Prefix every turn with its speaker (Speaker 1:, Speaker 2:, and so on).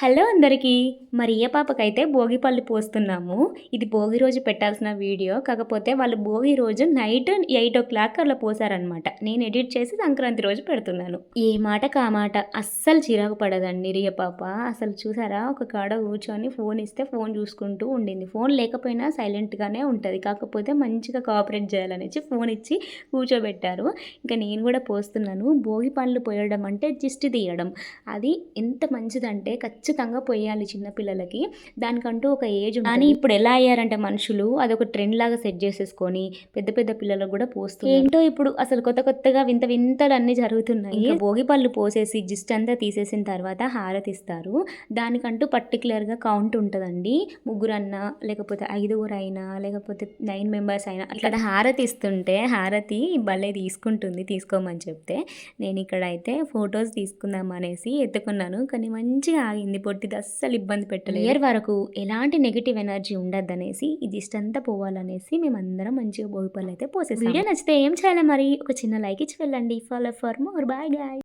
Speaker 1: Hello అందరికీ! మా రియ పాపకైతే భోగి పళ్ళు పోస్తున్నాము. ఇది భోగి రోజు పెట్టాల్సిన వీడియో. కాకపోతే వాళ్ళు భోగి రోజు నైట్ 8:00 అలా పోసారనమాట. నేను ఎడిట్ చేసి సంక్రాంతి రోజు పెడుతున్నాను. ఏ మాటకి ఆ మాట అస్సలు చిరాకు పడదండి రియ పాప. అసలు చూసారా, ఒక కాడ కూర్చొని ఫోన్ ఇస్తే ఫోన్ చూసుకుంటూ ఉండింది. ఫోన్ లేకపోయినా సైలెంట్‌గానే ఉంటది. కాకపోతే మంచిగా కోఆపరేట్ చేయాలనేసి ఫోన్ ఇచ్చి కూర్చోబెట్టారు. ఇంకా నేను కూడా పోస్తున్నాను. భోగి పళ్ళు పోయడం అంటే దిష్టి తీయడం. అది ఎంత మంచిదంటే ఖచ్చితంగా పొయ్యాలి చిన్నపిల్లలకి. దానికంటూ ఒక ఏజ్ ఉంటది. కానీ ఇప్పుడు ఎలా అయ్యారంటే మనుషులు అదొక ట్రెండ్ లాగా సెట్ చేసేసుకొని పెద్ద పెద్ద పిల్లలకు కూడా పోస్తున్నారు. ఏంటో ఇప్పుడు అసలు కొత్తగా వింత వింతలు అన్నీ జరుగుతున్నాయి. ఇంకా భోగి పళ్ళు పోసేసి జిస్ట్ అంతా తీసేసిన తర్వాత హారతి ఇస్తారు. దానికంటూ పర్టికులర్గా కౌంట్ ఉంటుందండి. ముగ్గురన్నా లేకపోతే 5గురు అయినా లేకపోతే 9 మెంబర్స్ అయినా ఇక్కడ హారతి ఇస్తుంటే హారతి భలే తీసుకుంటుంది తీసుకోమని చెప్తే. నేను ఇక్కడ అయితే ఫొటోస్ తీసుకుందాం అనేసి ఎత్తుకున్నాను. కానీ మంచిగా ఆగింది. పొట్టిది అస్సలు ఇబ్బంది పెట్టలేదు. ఇయర్ వరకు ఎలాంటి నెగిటివ్ ఎనర్జీ ఉండద్దనేసి ఇది ఇష్టంతా పోవాలనేసి మేమందరం మంచిగా భోగిపళ్ళు అయితే పోసేసాం. వీడియో నచ్చితే ఏం చేయాలి మరి? ఒక చిన్న లైక్ ఇచ్చి వెళ్ళండి. Follow for more. Bye guys.